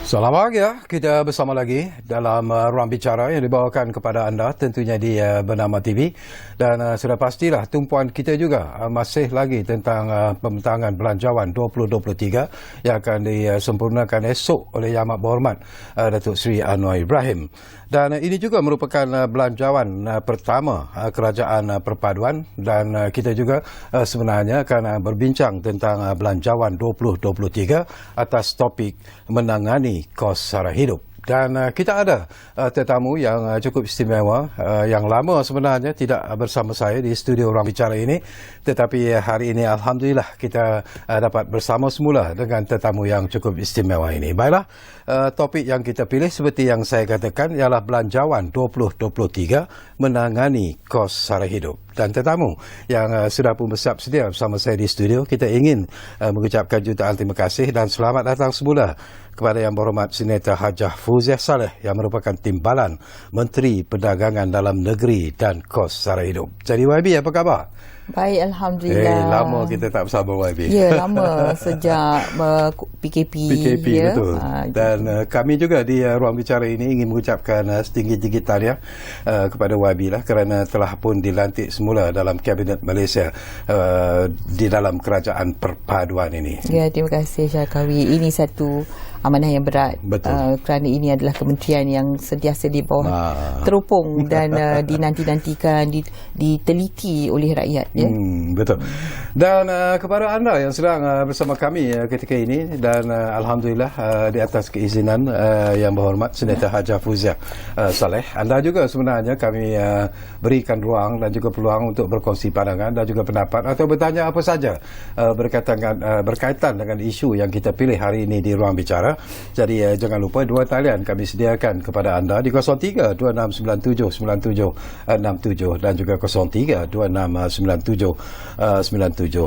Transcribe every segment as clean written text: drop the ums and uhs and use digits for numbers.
Selamat pagi ya, kita bersama lagi dalam ruang bicara yang dibawakan kepada anda tentunya di Bernama TV dan sudah pastilah tumpuan kita juga masih lagi tentang pembentangan belanjawan 2023 yang akan disempurnakan esok oleh Yang Amat Berhormat Datuk Seri Anwar Ibrahim. Dan ini juga merupakan belanjawan pertama Kerajaan Perpaduan dan kita juga sebenarnya akan berbincang tentang belanjawan 2023 atas topik menangani kos sara hidup. Dan kita ada tetamu yang cukup istimewa, yang lama sebenarnya tidak bersama saya di studio Ruang Bicara ini. Tetapi hari ini Alhamdulillah kita dapat bersama semula dengan tetamu yang cukup istimewa ini. Baiklah, topik yang kita pilih seperti yang saya katakan ialah belanjawan 2023 menangani kos sara hidup. Dan tetamu yang sudah pun bersiap sedia bersama saya di studio, kita ingin mengucapkan jutaan terima kasih dan selamat datang semula kepada Yang Berhormat Senator Hajah Fauziah Saleh yang merupakan Timbalan Menteri Perdagangan Dalam Negeri dan Kos Sara Hidup. Jadi YB, apa khabar? Baik, Alhamdulillah. Lama kita tak bersama YB. Ya, lama sejak PKP. PKP, ya. Betul. Dan kami juga di Ruang Bicara ini ingin mengucapkan setinggi-tinggi tahniah kepada YB lah kerana telah pun dilantik semula dalam Kabinet Malaysia di dalam Kerajaan Perpaduan ini. Ya, terima kasih Syarkawi. Ini satu amanah yang berat. Betul. Kerana ini adalah kementerian yang sentiasa di bawah teropong dan dinanti-nantikan, diteliti oleh rakyat. Ya? Betul. Dan kepada anda yang sedang bersama kami ketika ini dan Alhamdulillah di atas keizinan Yang Berhormat Senator Hajah Fauziah Saleh, anda juga sebenarnya kami berikan ruang dan juga peluang untuk berkongsi pandangan dan juga pendapat atau bertanya apa saja berkaitan dengan isu yang kita pilih hari ini di Ruang Bicara. Jadi jangan lupa dua talian kami sediakan kepada anda di 03 2697 9767 dan juga 03 2697 9768.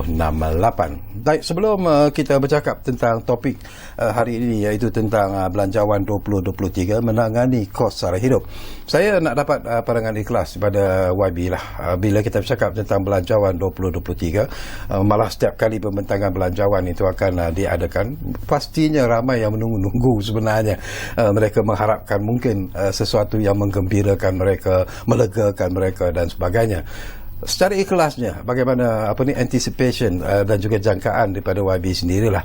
Baik, sebelum kita bercakap tentang topik hari ini iaitu tentang belanjawan 2023 menangani kos sara hidup, saya nak dapat pandangan ikhlas daripada YB lah. Bila kita bercakap tentang belanjawan 2023, malah setiap kali pembentangan belanjawan itu akan diadakan, pastinya ramai yang menunggu sebenarnya. Mereka mengharapkan mungkin sesuatu yang menggembirakan mereka, melegakan mereka dan sebagainya. Secara ikhlasnya, bagaimana anticipation dan juga jangkaan daripada YB sendirilah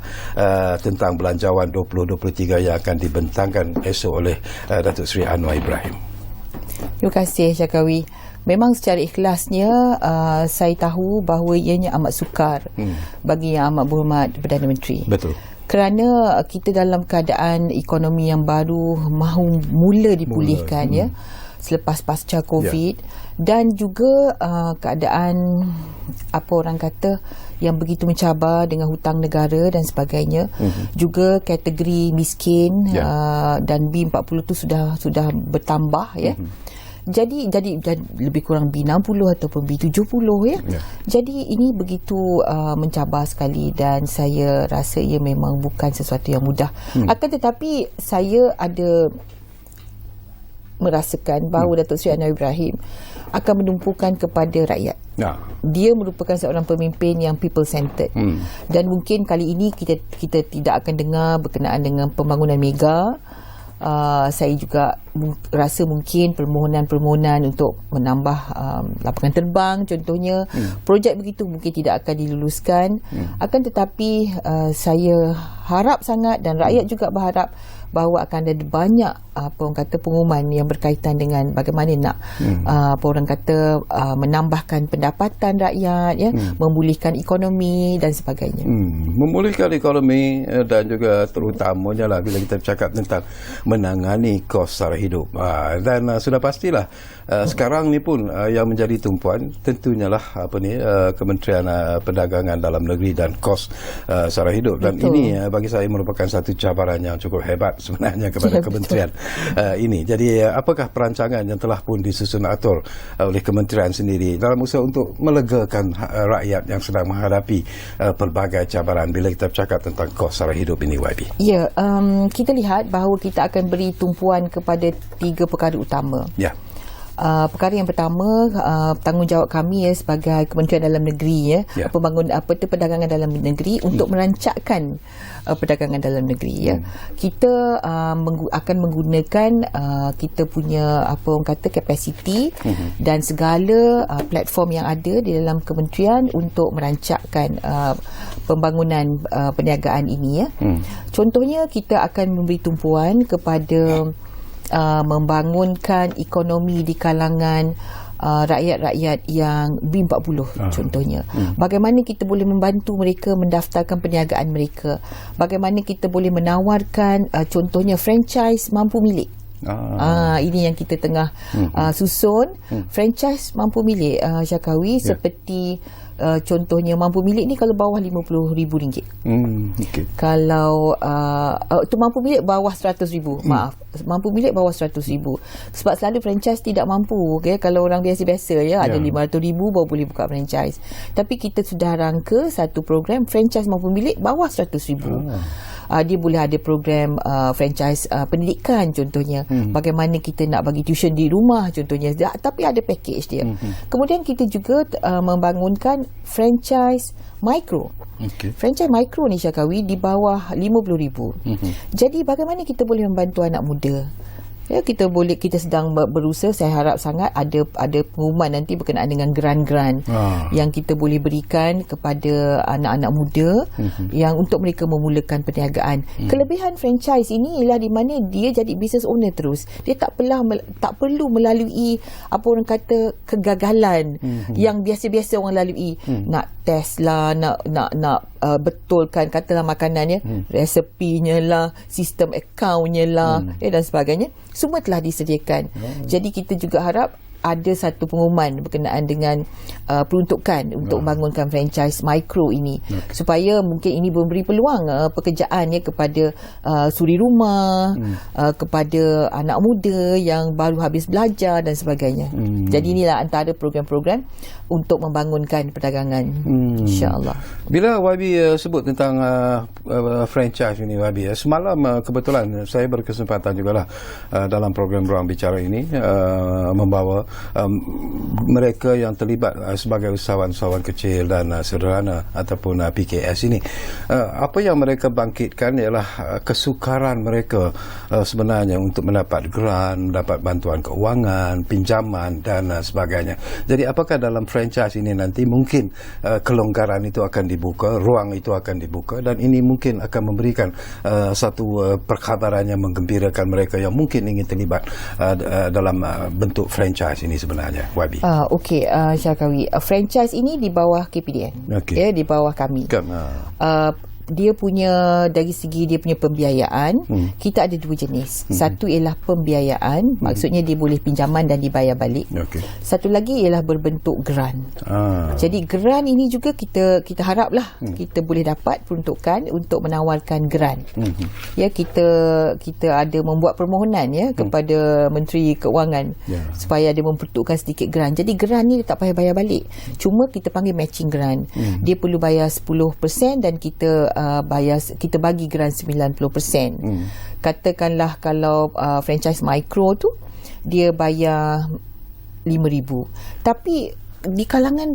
tentang belanjawan 2023 yang akan dibentangkan esok oleh Datuk Seri Anwar Ibrahim. Terima kasih Syarkawi. Memang secara ikhlasnya saya tahu bahawa ianya amat sukar bagi Yang Amat Berhormat Perdana Menteri. Betul. Kerana kita dalam keadaan ekonomi yang baru mahu mula dipulihkan ya selepas pasca COVID dan juga keadaan apa orang kata yang begitu mencabar dengan hutang negara dan sebagainya. Juga kategori miskin dan B40 tu sudah bertambah ya. Jadi lebih kurang B60 ataupun B70 ya. Jadi ini begitu mencabar sekali dan saya rasa ia memang bukan sesuatu yang mudah. Akan tetapi saya ada merasakan bahawa Datuk Seri Anwar Ibrahim akan menumpukan kepada rakyat. Dia merupakan seorang pemimpin yang people centered. Dan mungkin kali ini kita tidak akan dengar berkenaan dengan pembangunan mega. Saya juga rasa mungkin permohonan untuk menambah lapangan terbang contohnya, projek begitu mungkin tidak akan diluluskan. Akan tetapi saya harap sangat dan rakyat juga berharap bahawa akan ada banyak pengumuman yang berkaitan dengan bagaimana nak menambahkan pendapatan rakyat ya, memulihkan ekonomi dan sebagainya. Memulihkan ekonomi dan juga terutamanya lah bila kita bercakap tentang menangani kos sara hidup. Dan sudah pastilah sekarang ni pun yang menjadi tumpuan tentunya lah Kementerian Perdagangan Dalam Negeri dan Kos Sara Hidup. Dan ini bagi saya merupakan satu cabaran yang cukup hebat sebenarnya kepada kementerian ini. Jadi apakah perancangan yang telah pun disusun atur oleh kementerian sendiri dalam usaha untuk melegakan rakyat yang sedang menghadapi pelbagai cabaran bila kita bercakap tentang kos sara hidup ini, YB? Ya, kita lihat bahawa kita akan beri tumpuan kepada 3 perkara utama. Perkara yang pertama, tanggungjawab kami sebagai Kementerian Dalam Negeri perdagangan dalam negeri untuk merancakkan perdagangan dalam negeri kita akan menggunakan kita punya kapasiti dan segala platform yang ada di dalam kementerian untuk merancakkan pembangunan perniagaan ini Contohnya kita akan memberi tumpuan kepada membangunkan ekonomi di kalangan rakyat-rakyat yang B40 contohnya. Bagaimana kita boleh membantu mereka mendaftarkan perniagaan mereka. Bagaimana kita boleh menawarkan contohnya franchise mampu milik. Ini yang kita tengah susun. Franchise mampu milik Syakawi seperti contohnya mampu milik ni kalau bawah RM50,000. Kalau tu mampu milik bawah RM100,000. Maaf, mampu milik bawah RM100,000. Sebab selalu franchise tidak mampu. Kalau orang biasa-biasa ada RM500,000 baru boleh buka franchise. Tapi kita sudah rangka satu program franchise mampu milik bawah RM100,000. Dia boleh ada program franchise pendidikan contohnya. Bagaimana kita nak bagi tuition di rumah contohnya. Tapi ada package dia. Kemudian kita juga membangunkan franchise micro. Franchise micro ni Syakawi di bawah RM50,000. Jadi bagaimana kita boleh membantu anak muda? Kita sedang berusaha. Saya harap sangat ada pengumuman nanti berkenaan dengan grant-grant yang kita boleh berikan kepada anak-anak muda yang untuk mereka memulakan perniagaan. Kelebihan franchise ini ialah di mana dia jadi business owner terus. Dia tak perlu melalui apa orang kata kegagalan yang biasa-biasa orang lalui. Nak test lah, nak betulkan katalah makanannya, resepinya lah, sistem accountnya lah dan sebagainya. Semua telah disediakan. Jadi kita juga harap ada satu pengumuman berkenaan dengan peruntukan untuk membangunkan franchise mikro ini supaya mungkin ini memberi peluang pekerjaan kepada suri rumah, kepada anak muda yang baru habis belajar dan sebagainya. Jadi inilah antara program-program untuk membangunkan perdagangan, insya-Allah. Bila YB sebut tentang franchise ini YB, semalam kebetulan saya berkesempatan jugalah dalam program Ruang Bicara ini membawa mereka yang terlibat sebagai usahawan-usahawan kecil dan sederhana ataupun PKS ini. Apa yang mereka bangkitkan ialah kesukaran mereka sebenarnya untuk mendapat grant, mendapat bantuan keuangan, pinjaman dan sebagainya. Jadi apakah dalam franchise ini nanti mungkin kelonggaran itu akan dibuka, ruang itu akan dibuka dan ini mungkin akan memberikan satu perkhabaran yang menggembirakan mereka yang mungkin ingin terlibat dalam bentuk franchise ini sebenarnya, YB. Okey, Syakawi. Franchise ini di bawah KPDN. Di bawah kami. Dia punya dari segi dia punya pembiayaan, kita ada dua jenis. Satu ialah pembiayaan, maksudnya dia boleh pinjaman dan dibayar balik. Satu lagi ialah berbentuk grant. Jadi grant ini juga kita haraplah kita boleh dapat peruntukan untuk menawarkan grant. Kita ada membuat permohonan kepada Menteri Keuangan supaya dia memperuntukkan sedikit grant. Jadi grant ni tak payah bayar balik. Cuma kita panggil matching grant. Dia perlu bayar 10% dan kita bagi grant 90%. Katakanlah kalau franchise micro tu dia bayar RM5,000. Tapi di kalangan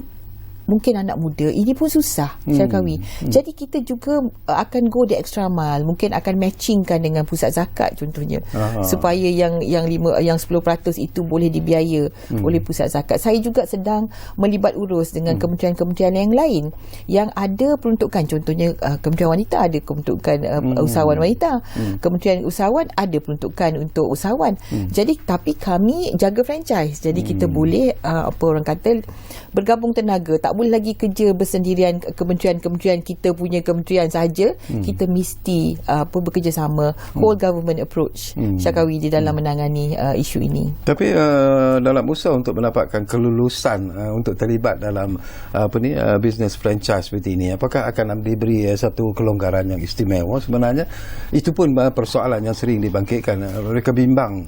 mungkin anak muda ini pun susah, Syakawi. Jadi kita juga akan go the extra mile, mungkin akan matchingkan dengan pusat zakat contohnya, supaya yang 10% itu boleh dibiaya oleh pusat zakat. Saya juga sedang melibat urus dengan kementerian-kementerian yang lain yang ada peruntukan, contohnya Kementerian Wanita ada peruntukan usahawan wanita, Kementerian Usahawan ada peruntukan untuk usahawan. Jadi tapi kami jaga franchise, jadi kita boleh apa orang kata bergabung tenaga, tak boleh lagi kerja bersendirian kementerian-kementerian kita punya kementerian saja. Kita mesti bekerjasama, whole government approach, Syakawi, di dalam menangani isu ini. Tapi dalam usaha untuk mendapatkan kelulusan untuk terlibat dalam bisnes franchise seperti ini, apakah akan diberi satu kelonggaran yang istimewa sebenarnya? Itu pun persoalan yang sering dibangkitkan. Mereka bimbang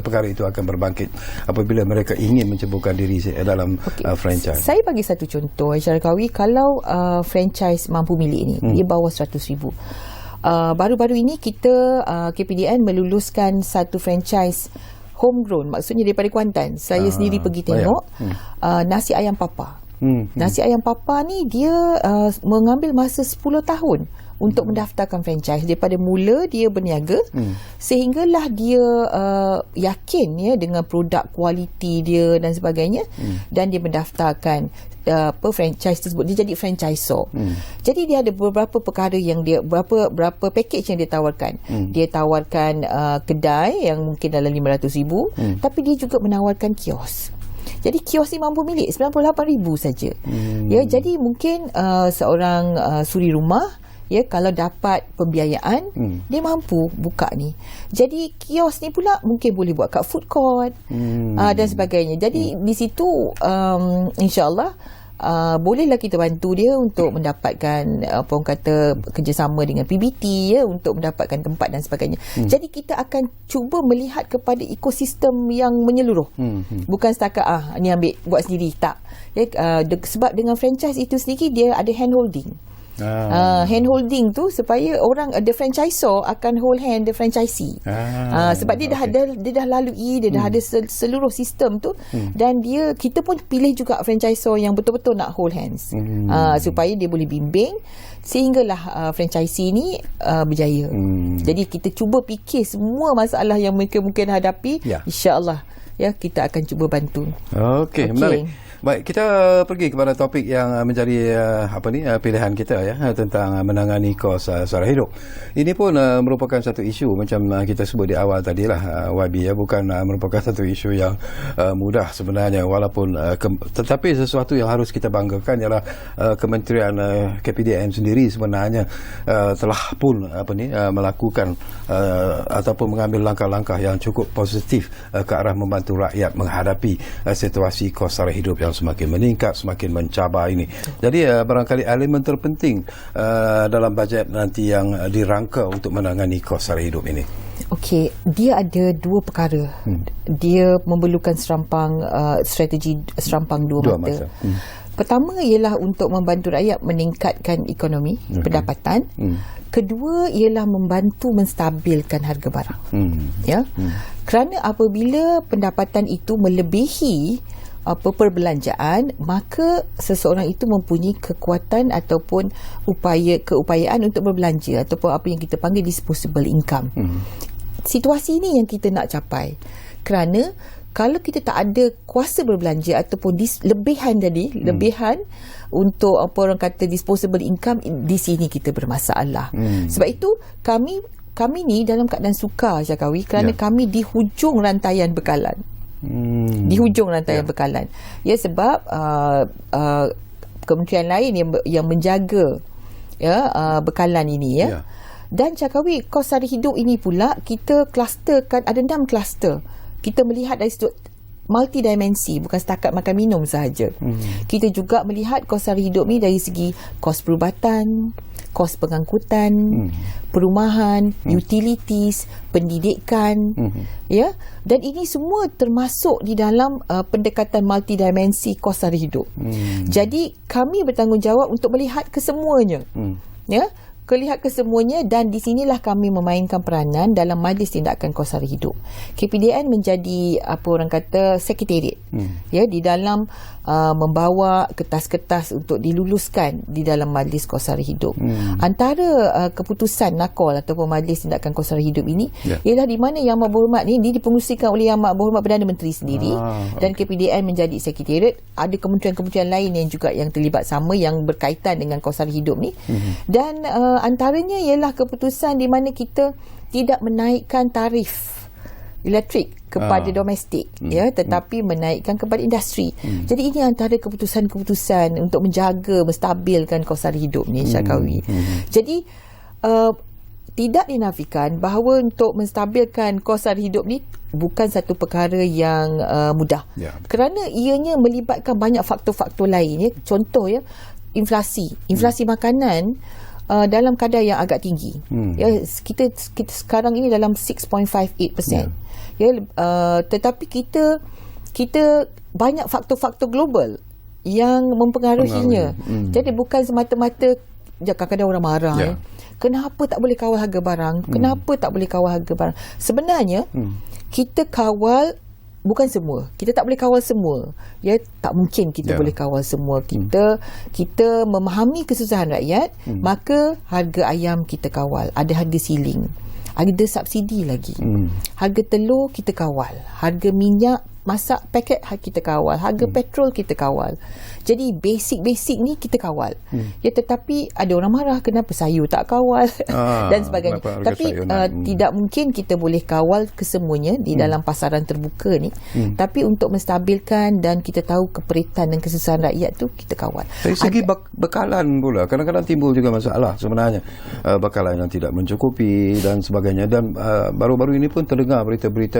perkara itu akan berbangkit apabila mereka ingin menceburkan diri dalam franchise. Saya bagi satu contoh, Syarikawi. Kalau franchise mampu milik ni, dia bawah RM100,000. Baru-baru ini kita KPDN meluluskan satu franchise homegrown, maksudnya daripada Kuantan. Saya sendiri pergi tengok nasi ayam papa. Nasi ayam papa ni dia mengambil masa 10 tahun untuk mendaftarkan franchise. Daripada mula dia berniaga sehinggalah dia yakin ya dengan produk kualiti dia dan sebagainya, dan dia mendaftarkan franchise tersebut. Dia jadi franchisor. Jadi dia ada beberapa perkara yang dia berapa package yang dia tawarkan. Dia tawarkan kedai yang mungkin dalam 500,000, tapi dia juga menawarkan kios. Jadi kios ni mampu milik 98,000 saja. Ya, jadi mungkin seorang suri rumah ya, kalau dapat pembiayaan, dia mampu buka ni. Jadi kios ni pula mungkin boleh buat kat food court dan sebagainya. Jadi di situ insya-Allah bolehlah kita bantu dia untuk mendapatkan apa orang kata kerjasama dengan PBT ya, untuk mendapatkan tempat dan sebagainya. Jadi kita akan cuba melihat kepada ekosistem yang menyeluruh. Bukan setakat ni ambil buat sendiri, tak. Ya, sebab dengan franchise itu sendiri dia ada hand holding. Hand holding tu supaya orang the franchisor akan hold hand the franchisee. Sebab dia dah lalui, dia dah ada seluruh sistem tu, dan kita pun pilih juga franchisor yang betul-betul nak hold hands, supaya dia boleh bimbing sehinggalah franchisee ni berjaya. Jadi kita cuba fikir semua masalah yang mereka mungkin hadapi, insya-Allah ya, kita akan cuba bantu. Okey, menarik. Baik, kita pergi kepada topik yang menjadi pilihan kita ya, tentang menangani kos sara hidup. Ini pun merupakan satu isu macam kita sebut di awal tadilah, YB ya, bukan merupakan satu isu yang mudah sebenarnya, walaupun tetapi sesuatu yang harus kita banggakan ialah Kementerian KPDN sendiri sebenarnya telah pun melakukan ataupun mengambil langkah-langkah yang cukup positif ke arah membantu rakyat menghadapi situasi kos sara hidup yang semakin meningkat, semakin mencabar ini. Jadi barangkali elemen terpenting dalam bajet nanti yang dirangka untuk menangani kos sara hidup ini. Okey, dia ada dua perkara. Dia memerlukan strategi serampang dua mata. Pertama ialah untuk membantu rakyat meningkatkan ekonomi, pendapatan. Kedua ialah membantu menstabilkan harga barang. Ya. Kerana apabila pendapatan itu melebihi perbelanjaan, maka seseorang itu mempunyai kekuatan ataupun keupayaan untuk berbelanja, ataupun apa yang kita panggil disposable income. Situasi ini yang kita nak capai. Kerana kalau kita tak ada kuasa berbelanja ataupun lebihan untuk apa orang kata disposable income, di sini kita bermasalah. Sebab itu kami ni dalam keadaan sukar, Syakawi, kerana kami di hujung rantaian bekalan. Di hujung rantaian bekalan. Ya, sebab kementerian lain yang menjaga bekalan ini ya. Dan Syakawi, kos sara hidup ini pula kita klusterkan, ada 6 kluster. Kita melihat dari sudut multidimensi, bukan setakat makan minum sahaja. Kita juga melihat kos sara hidup ni dari segi kos perubatan, kos pengangkutan, perumahan, utilities, pendidikan, ya. Dan ini semua termasuk di dalam pendekatan multidimensi kos sara hidup. Jadi kami bertanggungjawab untuk melihat kesemuanya. Ya. Melihat kesemuanya, dan di sinilah kami memainkan peranan dalam Majlis Tindakan Kos Sara Hidup. KPDN menjadi apa orang kata sekretariat ya, di dalam membawa kertas-kertas untuk diluluskan di dalam Majlis Kos Sara Hidup. Antara keputusan NAKOL ataupun Majlis Tindakan Kos Sara Hidup ini ialah di mana Yang Amat Berhormat ni dipengerusikan oleh Yang Amat Berhormat Perdana Menteri sendiri, dan KPDN menjadi sekretariat. Ada kementerian-kementerian lain yang juga yang terlibat sama yang berkaitan dengan kos sara hidup ni. Dan antaranya ialah keputusan di mana kita tidak menaikkan tarif elektrik kepada domestik ya, tetapi menaikkan kepada industri. Jadi ini antara keputusan-keputusan untuk menjaga, menstabilkan kos sara hidup ni, Syakawi. Jadi tidak dinafikan bahawa untuk menstabilkan kos sara hidup ni bukan satu perkara yang mudah. Kerana ianya melibatkan banyak faktor-faktor lain ya. Contoh ya, inflasi makanan dalam kadar yang agak tinggi. Ya, kita sekarang ini dalam 6.58%. Ya, tetapi kita banyak faktor-faktor global yang mempengaruhinya. Jadi bukan semata-mata kadang-kadang orang marah kenapa tak boleh kawal harga barang? Kenapa tak boleh kawal harga barang? Sebenarnya kita kawal bukan semua. Kita tak boleh kawal semua. Ya, tak mungkin kita boleh kawal semua. Kita memahami kesusahan rakyat, maka harga ayam kita kawal. Ada harga ceiling. Ada subsidi lagi. Harga telur kita kawal. Harga minyak masak paket kita kawal. Harga petrol kita kawal. Jadi basic ni kita kawal. Ya, tetapi ada orang marah kenapa sayur tak kawal dan sebagainya. Tapi tidak mungkin kita boleh kawal kesemuanya di dalam pasaran terbuka ni. Tapi untuk menstabilkan dan kita tahu keperitan dan kesusahan rakyat tu, kita kawal. Dari segi bekalan pula, kadang-kadang timbul juga masalah sebenarnya. Bekalan yang tidak mencukupi dan sebagainya. Dan baru-baru ini pun terdengar berita-berita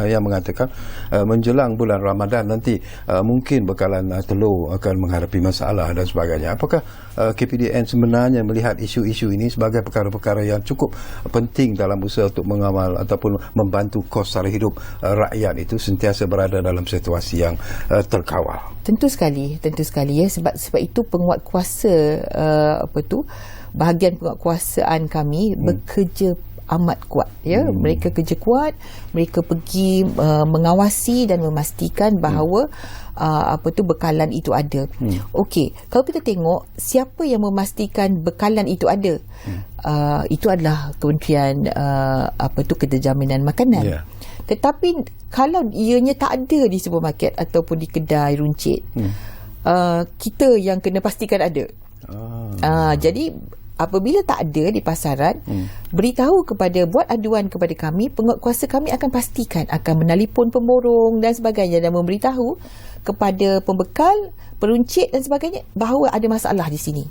yang mengatakan menjelang bulan Ramadan nanti mungkin bekalan telur akan menghadapi masalah dan sebagainya. Apakah KPDN sebenarnya melihat isu-isu ini sebagai perkara-perkara yang cukup penting dalam usaha untuk mengawal ataupun membantu kos sara hidup rakyat itu sentiasa berada dalam situasi yang terkawal? Tentu sekali ya, sebab itu penguatkuasa bahagian penguatkuasaan kami bekerja amat kuat ya. Mereka kerja kuat, mereka pergi mengawasi dan memastikan bahawa bekalan itu ada. Okey, kalau kita tengok siapa yang memastikan bekalan itu ada, itu adalah Kementerian Keterjaminan Makanan. Tetapi kalau ianya tak ada di supermarket ataupun di kedai runcit, kita yang kena pastikan ada. Jadi apabila tak ada di pasaran, beritahu buat aduan kepada kami, penguatkuasa kami akan pastikan, akan menelpon pemborong dan sebagainya dan memberitahu kepada pembekal, peruncit dan sebagainya bahawa ada masalah di sini.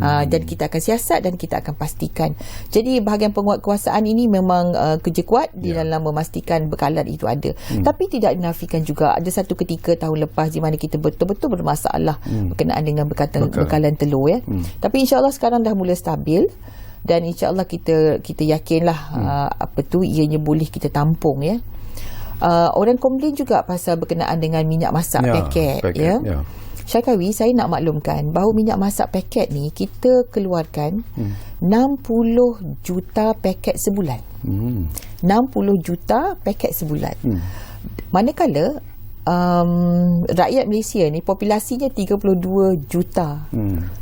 Dan kita akan siasat dan kita akan pastikan. Jadi bahagian penguatkuasaan ini memang kerja kuat di dalam memastikan bekalan itu ada. Tapi tidak dinafikan juga ada satu ketika tahun lepas di mana kita betul-betul bermasalah berkenaan dengan bekalan telur ya. Tapi insya-Allah sekarang dah mula stabil dan insya-Allah kita yakinlah ianya boleh kita tampung ya. Orang komplain juga pasal berkenaan dengan minyak masak paket ya. Syarkawi, saya nak maklumkan bahawa minyak masak paket ni kita keluarkan 60 juta paket sebulan. 60 juta paket sebulan. Manakala rakyat Malaysia ni populasinya 32 juta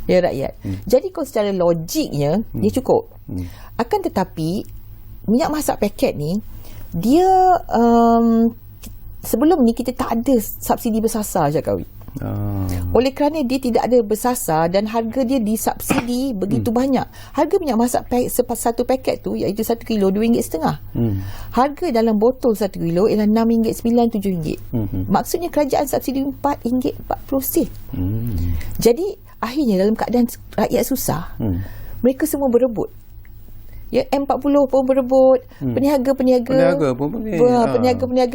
ya rakyat. Jadi kalau secara logiknya dia cukup. Akan tetapi minyak masak paket ni dia sebelum ni kita tak ada subsidi bersasar Syarkawi. Oleh kerana dia tidak ada bersasar dan harga dia disubsidi begitu banyak. Harga minyak masak satu paket tu iaitu 1 kilo RM2.5. Harga dalam botol 1 kilo ialah RM6, RM9, RM7. Maksudnya kerajaan subsidi RM4.40. Jadi akhirnya dalam keadaan rakyat susah, mereka semua berebut. Ya, M40 pun berebut, peniaga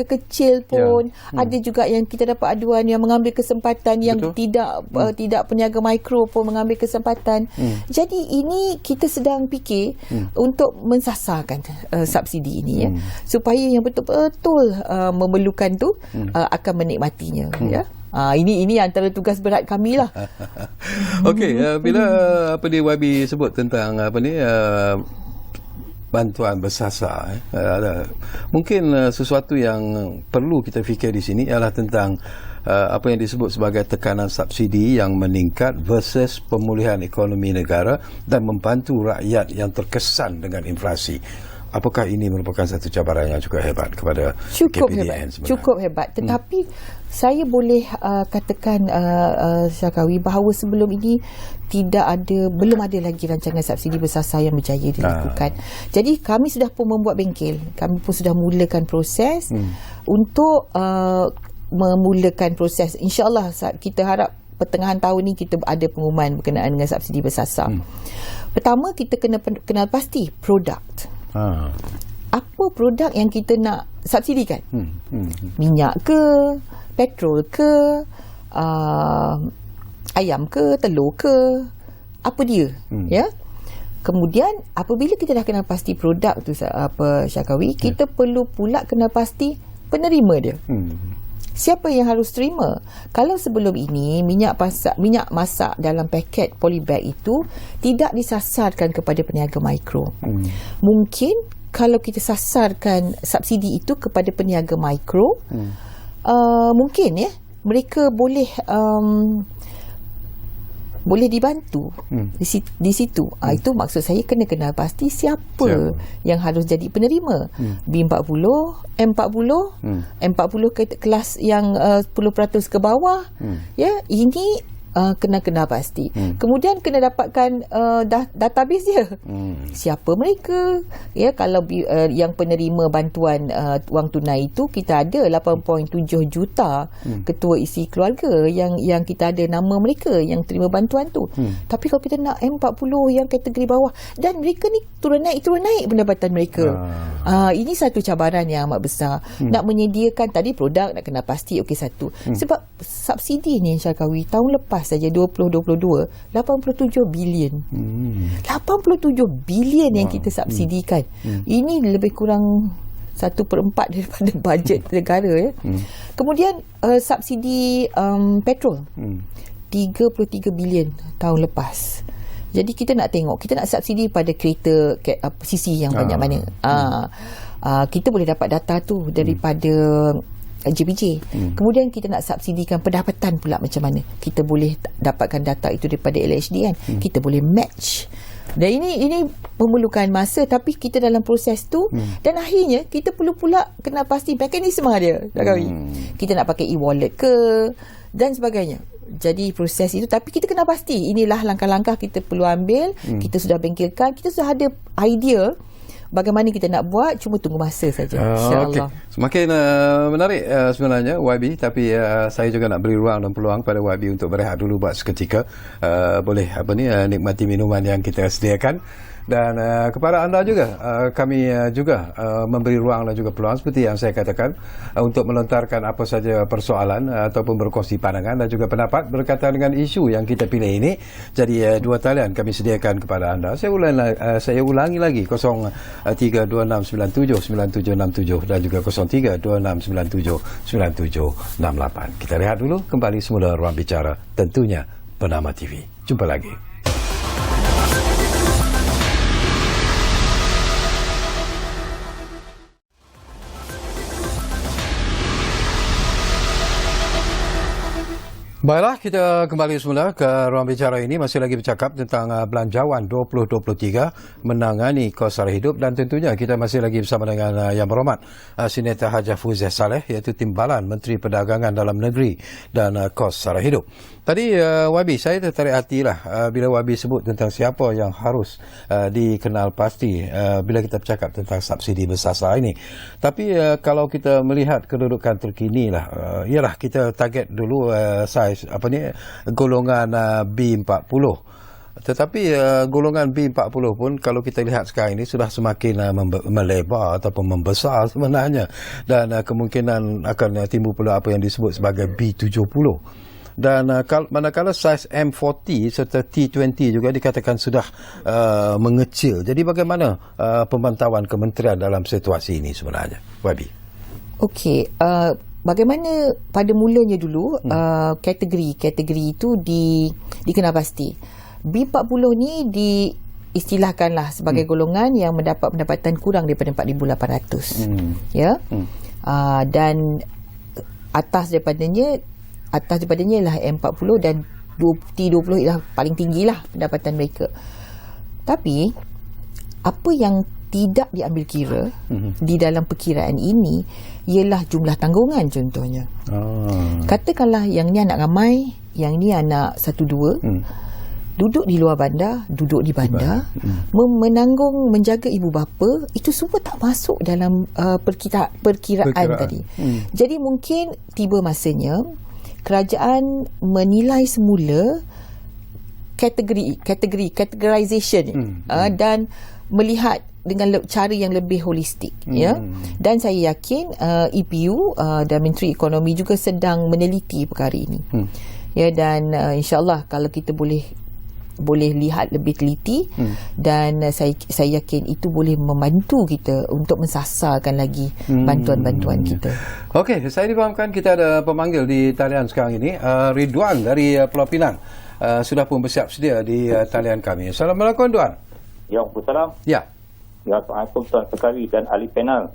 kecil pun ada juga yang kita dapat aduan yang mengambil kesempatan yang tidak peniaga mikro pun mengambil kesempatan. Jadi ini kita sedang fikir untuk mensasarkan subsidi ini ya, supaya yang betul-betul memerlukan tu akan menikmatinya ya. Ini antara tugas berat kami lah. Okey, bila YB sebut tentang bantuan bersasar, mungkin sesuatu yang perlu kita fikir di sini ialah tentang apa yang disebut sebagai tekanan subsidi yang meningkat versus pemulihan ekonomi negara dan membantu rakyat yang terkesan dengan inflasi. Apakah ini merupakan satu cabaran yang cukup hebat kepada KPDN sebenarnya? Cukup hebat. Tetapi saya boleh katakan Syarkawi bahawa sebelum ini belum ada lagi rancangan subsidi bersasar yang berjaya dilakukan. Jadi kami sudah pun membuat bengkel. Kami pun sudah mulakan proses untuk memulakan proses. InsyaAllah kita harap pertengahan tahun ni kita ada pengumuman berkenaan dengan subsidi bersasar. Pertama, kita kenal pasti produk. Apa produk yang kita nak subsidikan? Minyak ke, petrol ke, ayam ke, telur ke, apa dia? Ya. Kemudian apabila kita dah kenal pasti produk tu Syarkawi, kita perlu pula kenal pasti penerima dia. Siapa yang harus terima? Kalau sebelum ini minyak masak dalam paket polybag itu tidak disasarkan kepada peniaga mikro. Mungkin kalau kita sasarkan subsidi itu kepada peniaga mikro, mungkin ya mereka boleh boleh dibantu di situ. Itu maksud saya kena kenal pasti siapa yang harus jadi penerima. B40, M40, M40 kelas yang 10% ke bawah. Ya, ini kena kenal pasti. Kemudian kena dapatkan database dia. Siapa mereka? Ya, kalau yang penerima bantuan wang tunai itu kita ada 8.7 juta ketua isi keluarga yang kita ada nama mereka yang terima bantuan tu. Tapi kalau kita nak M40 yang kategori bawah, dan mereka ni turun naik pendapatan mereka. Ini satu cabaran yang amat besar. Nak menyediakan tadi produk nak kena pasti okey satu. Sebab subsidi ni Syarkawi tahun lepas saja 2022 87 bilion. 87 bilion yang kita subsidikan. Ini lebih kurang 1/4 daripada bajet negara ya. Kemudian subsidi petrol 33 bilion tahun lepas. Jadi kita nak tengok, kita nak subsidi pada kereta CC yang banyak mana. Kita boleh dapat data tu daripada JPJ. Kemudian kita nak subsidikan pendapatan pula macam mana. Kita boleh dapatkan data itu daripada LHD kan. Kita boleh match. Dan ini memerlukan masa, tapi kita dalam proses tu dan akhirnya kita perlu pula kena pasti mekanisme dia. Kita nak pakai e-wallet ke dan sebagainya. Jadi proses itu, tapi kita kena pasti inilah langkah-langkah kita perlu ambil. Kita sudah bengkelkan, kita sudah ada idea bagaimana kita nak buat, cuma tunggu masa saja. InsyaAllah. Okay. Semakin menarik sebenarnya YB, tapi saya juga nak beri ruang dan peluang pada YB untuk berehat dulu buat seketika. Boleh nikmati minuman yang kita sediakan. Dan kepada anda juga, kami juga memberi ruang dan juga peluang seperti yang saya katakan untuk melontarkan apa saja persoalan ataupun berkongsi pandangan dan juga pendapat berkaitan dengan isu yang kita pilih ini. Jadi dua talian kami sediakan kepada anda. Saya ulangi lagi 0326979767 dan juga 0326979768. Kita rehat dulu, kembali semula Ruang Bicara, tentunya Bernama TV. Jumpa lagi. Baiklah, kita kembali semula ke ruang bicara ini. Masih lagi bercakap tentang belanjawan 2023 menangani kos sara hidup, dan tentunya kita masih lagi bersama dengan Yang Berhormat Senator Hajah Fuziah Saleh, iaitu Timbalan Menteri Perdagangan Dalam Negeri dan Kos Sara Hidup. Tadi YB, saya tertarik hatilah bila YB sebut tentang siapa yang harus dikenal pasti bila kita bercakap tentang subsidi bersasar ini. Tapi kalau kita melihat kedudukan terkini lah, ialah kita target dulu saiz golongan B40. Tetapi golongan B40 pun kalau kita lihat sekarang ini sudah semakin melebar ataupun membesar sebenarnya, dan kemungkinan akan timbul pula apa yang disebut sebagai B70. Dan manakala saiz M40 serta T20 juga dikatakan sudah mengecil. Jadi bagaimana pemantauan kementerian dalam situasi ini sebenarnya, YB? Okey, bagaimana pada mulanya dulu kategori itu dikenal pasti. B40 ni diistilahkanlah sebagai golongan yang mendapat pendapatan kurang daripada 4,800. Ya. Dan atas daripadanya ialah M40 dan T20 ialah paling tinggilah pendapatan mereka. Tapi apa yang tidak diambil kira di dalam perkiraan ini ialah jumlah tanggungan contohnya. Katakanlah yang ni anak ramai, yang ni anak 1-2, duduk di luar bandar, duduk di bandar, menanggung menjaga ibu bapa, itu semua tak masuk dalam perkiraan tadi. Jadi mungkin tiba masanya kerajaan menilai semula categorization dan melihat dengan cara yang lebih holistik, ya. Dan saya yakin EPU dan Menteri Ekonomi juga sedang meneliti perkara ini. Ya, dan insya-Allah kalau kita boleh lihat lebih teliti, dan saya yakin itu boleh membantu kita untuk mensasarkan lagi bantuan-bantuan kita. Okey, saya difahamkan kita ada pemanggil di talian sekarang ini, Ridwan dari Pulau Pinang. Sudah pun bersiap sedia di talian kami. Assalamualaikum, Duan. Ya, Waalaikumsalam. Ya. Assalamualaikum Tuan Sekali dan ahli panel.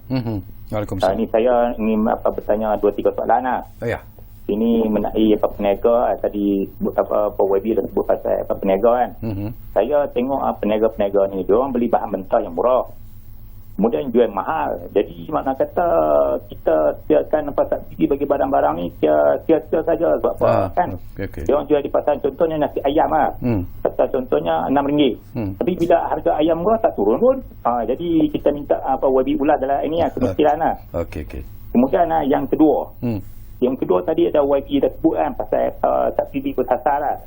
Waalaikumsalam. Ini saya ingin bertanya 2-3 soalan lah. Ya. Ini mengenai peniaga, tadi sebut YB dah sebut pasal peniaga kan. Saya tengok peniaga-peniaga ni, dia orang beli bahan mentah yang murah, kemudian jual mahal. Jadi makna kata kita siapkan subsidi bagi barang-barang ni sia-sia saja. Sebab apa kan? Okay. Dia orang jual di pasar, contohnya nasi ayam lah. Pasar contohnya RM6. Tapi bila harga ayam murah tak turun pun. Jadi kita minta YB ulas dalam ini kemestiran lah. Okey. Kemudian yang kedua. Yang kedua tadi ada YB dah sebut kan pasal subsidi bersasar lah.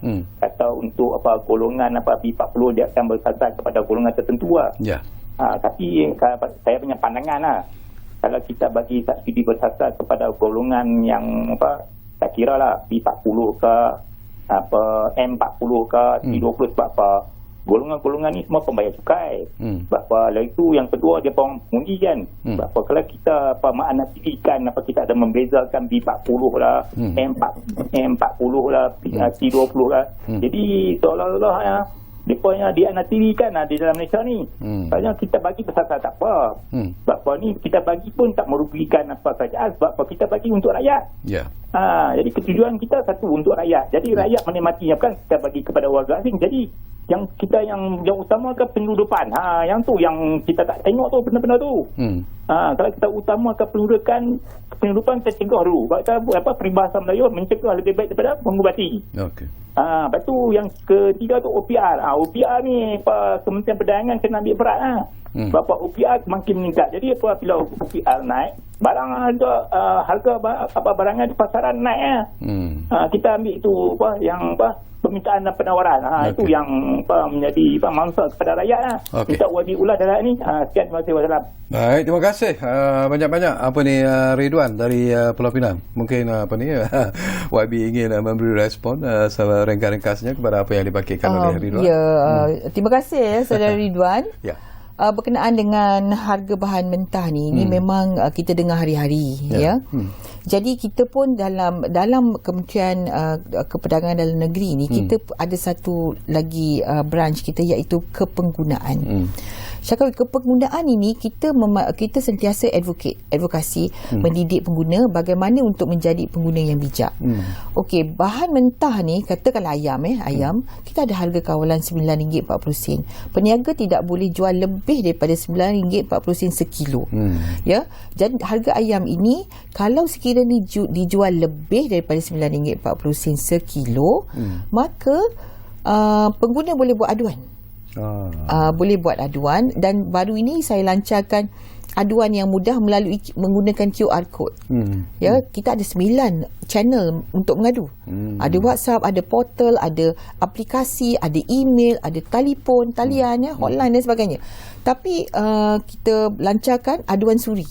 Atau untuk golongan B40 dia akan bersasar kepada golongan tertentu lah. Ya. Tapi saya punya pandangan lah, kalau kita bagi subsidi bersasar kepada golongan yang tak kira lah B40 ke M40 ke C20, sebab apa? Golongan-golongan ni semua pembayar cukai. Sebab apa? Lalu itu yang kedua dia pun mengundi kan. Sebab apa? Kalau kita menaktifkan kita ada membezakan B40 lah, M40 lah, C20 lah. Jadi seolah-olah mereka dia aktifkan di dalam Malaysia ni. Soalnya kita bagi besar-besar tak apa. Sebab apa ni kita bagi pun tak merugikan apa kerajaan. Sebab apa kita bagi untuk rakyat. Ya. Jadi ketujuan kita satu untuk rakyat. Jadi rakyat menikmatinya, bukan kita bagi kepada warga asing. Jadi yang utama ke pendudukan. Yang tu yang kita tak tengok tu benar-benar tu. Kalau kita utamakan pendudukan kita cegah dulu. Kalau kita peribahasa Melayu, mencegah lebih baik daripada mengubati. Okey. Lepas tu yang ketiga tu OPR. OPR ni Kementerian Perdagangan kena ambil berat lah. Sebab OPR makin meningkat. Jadi bila OPR naik, barang harga barangan di pasaran naik lah. Kita ambil tu permintaan dan penawaran. Itu yang menjadi mangsa kepada rakyat lah. Minta YB ulas dalam ni. Sekian, terima kasih. Wassalam. Baik, terima kasih banyak-banyak Ridwan dari Pulau Pinang. Mungkin YB ingin memberi respon ringkas-ringkasnya kepada apa yang dibangkitkan oleh Ridwan. Terima kasih saudara Ridwan. Ya. Berkenaan dengan harga bahan mentah ni memang kita dengar hari-hari ya. Jadi kita pun dalam Kementerian Perdagangan Dalam Negeri ni kita ada satu lagi branch kita, iaitu kepenggunaan. Syakal kepenggunaan ini kita sentiasa advokasi mendidik pengguna bagaimana untuk menjadi pengguna yang bijak. Okey, bahan mentah ni katakanlah ayam kita ada harga kawalan RM9.40. Peniaga tidak boleh jual lebih daripada RM9.40 sekilo. Ya. Jadi harga ayam ini kalau sekiranya dijual lebih daripada RM9.40 sekilo, maka pengguna boleh buat aduan. Boleh buat aduan, dan baru ini saya lancarkan aduan yang mudah melalui menggunakan QR code. Ya, kita ada 9 channel untuk mengadu. Ada WhatsApp, ada portal, ada aplikasi, ada email, ada telefon, talian, hotline dan sebagainya. Tapi kita lancarkan aduan suri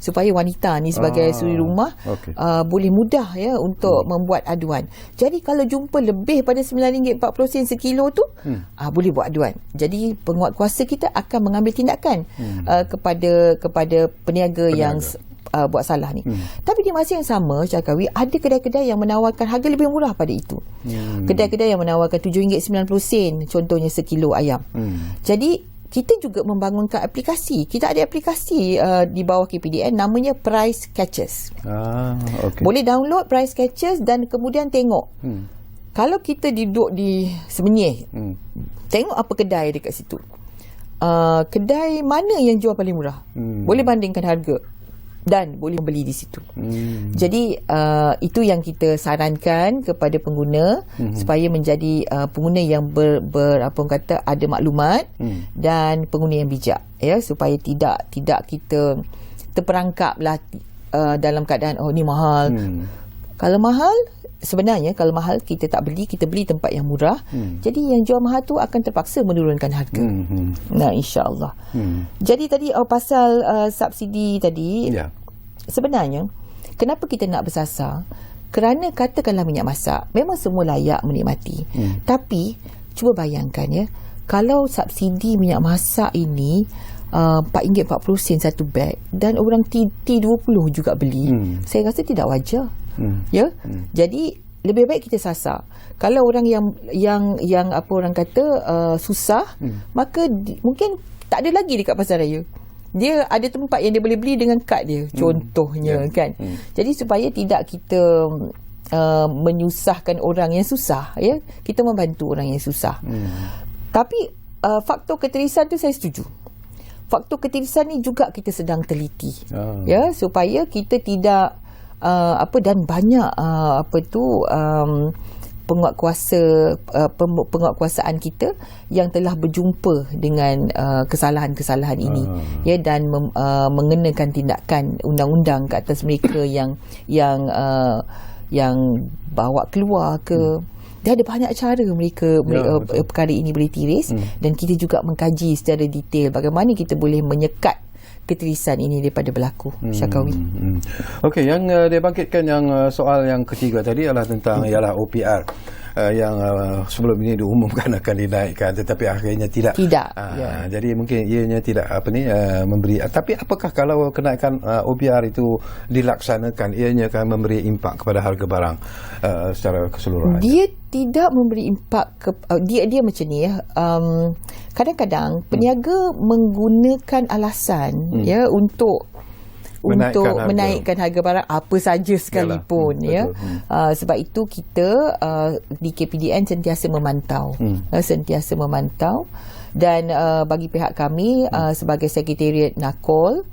supaya wanita ni sebagai suri rumah boleh mudah untuk membuat aduan. Jadi kalau jumpa lebih pada RM9.40 sekilo tu, boleh buat aduan. Jadi penguatkuasa kita akan mengambil tindakan kepada peniaga yang buat salah ni. Tapi di masa yang sama, Syakawi, ada kedai-kedai yang menawarkan harga lebih murah pada itu. Kedai-kedai yang menawarkan RM7.90 contohnya sekilo ayam. Jadi kita juga membangunkan aplikasi. Kita ada aplikasi di bawah KPDN namanya Price Catchers. Boleh download Price Catchers dan kemudian tengok. Kalau kita duduk di Semenyih, tengok apa kedai dekat situ. Kedai mana yang jual paling murah. Boleh bandingkan harga dan boleh beli di situ. Jadi itu yang kita sarankan kepada pengguna supaya menjadi pengguna yang ada maklumat dan pengguna yang bijak, ya, supaya tidak kita terperangkaplah dalam keadaan ni mahal. Kalau mahal, sebenarnya kalau mahal kita tak beli, kita beli tempat yang murah. Jadi yang jual mahal tu akan terpaksa menurunkan harga. Nah, insya-Allah. Jadi tadi pasal subsidi tadi, sebenarnya kenapa kita nak bersasar? Kerana katakanlah minyak masak, memang semua layak menikmati. Tapi cuba bayangkan ya, kalau subsidi minyak masak ini RM4.40 satu beg dan orang T20 juga beli, saya rasa tidak wajar. Ya. Jadi lebih baik kita sasar. Kalau orang yang apa orang kata susah, maka mungkin tak ada lagi dekat pasar raya. Dia ada tempat yang dia boleh beli dengan kad dia, contohnya kan. Jadi supaya tidak kita menyusahkan orang yang susah, ya, kita membantu orang yang susah. Tapi faktor keterisan tu saya setuju. Faktor keterisan ni juga kita sedang teliti, ya, supaya kita tidak dan banyak penguatkuasaan kita yang telah berjumpa dengan kesalahan-kesalahan ini, ya, dan mengenakan tindakan undang-undang ke atas mereka yang bawa keluar ke. Dia ada banyak cara mereka perkara ini boleh tiris, dan kita juga mengkaji secara detail bagaimana kita boleh menyekat keterisan ini daripada berlaku. Syakawi. Okey, yang dia bangkitkan yang soal yang ketiga tadi adalah tentang ialah OPR yang sebelum ini diumumkan akan dinaikkan tetapi akhirnya tidak. Jadi mungkin ianya tidak memberi. Tapi apakah kalau kenaikan OPR itu dilaksanakan ianya akan memberi impak kepada harga barang secara keseluruhan? Dia tidak memberi impak dia macam ni, ya. Kadang-kadang peniaga menggunakan alasan ya untuk menaikkan harga barang apa saja sekalipun. Yalah, ya. Sebab itu kita di KPDN sentiasa memantau, dan bagi pihak kami sebagai Sekretariat NAKOL,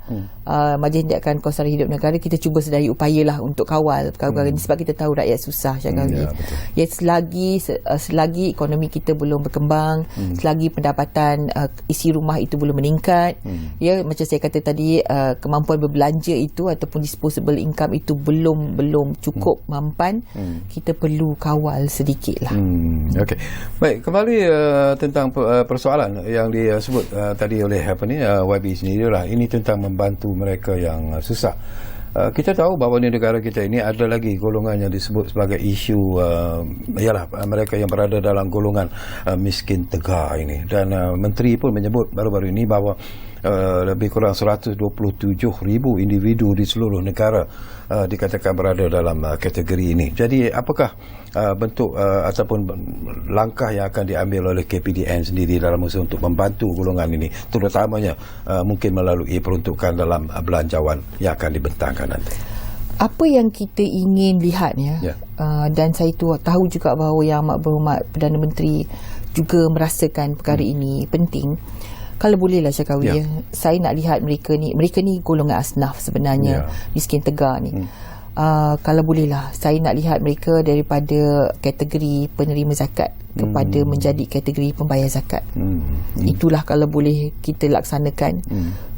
Majlis Tindakan Kos Sara Hidup Negara, kita cuba sedaya upayalah untuk kawal perkara ini sebab kita tahu rakyat susah. Ya, selagi ekonomi kita belum berkembang, selagi pendapatan isi rumah itu belum meningkat, ya, macam saya kata tadi, kemampuan berbelanja itu ataupun disposable income itu belum cukup mampan, kita perlu kawal sedikit lah. Okey. Baik, kembali tentang persoalan yang disebut tadi oleh YB sendiri lah. Ini tentang membantu mereka yang susah. Kita tahu bahawa di negara kita ini ada lagi golongan yang disebut sebagai isu ialah mereka yang berada dalam golongan miskin tegar ini, dan menteri pun menyebut baru-baru ini bahawa lebih kurang 127,000 individu di seluruh negara dikatakan berada dalam kategori ini. Jadi apakah bentuk ataupun langkah yang akan diambil oleh KPDN sendiri dalam usaha untuk membantu golongan ini, terutamanya mungkin melalui peruntukan dalam belanjawan yang akan dibentangkan nanti? Apa yang kita ingin lihat, ya. Dan saya tahu juga bahawa Yang Amat Berhormat Perdana Menteri juga merasakan perkara ini penting. Kalau bolehlah Syakawi, ya, saya nak lihat mereka ni golongan asnaf sebenarnya, miskin tegar ni. Kalau bolehlah saya nak lihat mereka daripada kategori penerima zakat kepada menjadi kategori pembayar zakat. Itulah kalau boleh kita laksanakan.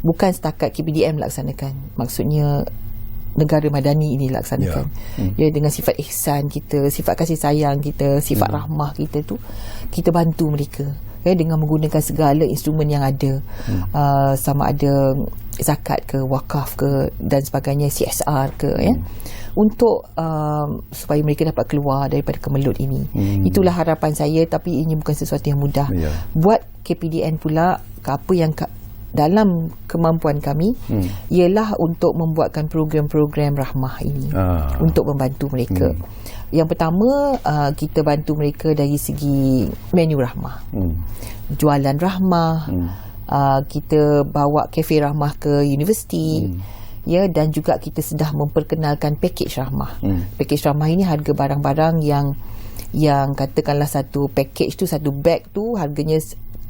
Bukan setakat KPDM laksanakan, maksudnya negara madani ini laksanakan. Ya, dengan sifat ihsan kita, sifat kasih sayang kita, sifat rahmah kita tu, kita bantu mereka, ya, dengan menggunakan segala instrumen yang ada, sama ada zakat ke, wakaf ke, dan sebagainya, CSR ke, ya, untuk supaya mereka dapat keluar daripada kemelut ini. Itulah harapan saya, tapi ini bukan sesuatu yang mudah. Buat KPDN pula, apa yang dalam kemampuan kami ialah untuk membuatkan program-program rahmah ini untuk membantu mereka. Yang pertama, kita bantu mereka dari segi menu rahmah, jualan rahmah, kita bawa kafe rahmah ke universiti, ya, dan juga kita sudah memperkenalkan pakej rahmah. Pakej rahmah ini harga barang-barang yang katakanlah satu pakej tu, satu beg tu harganya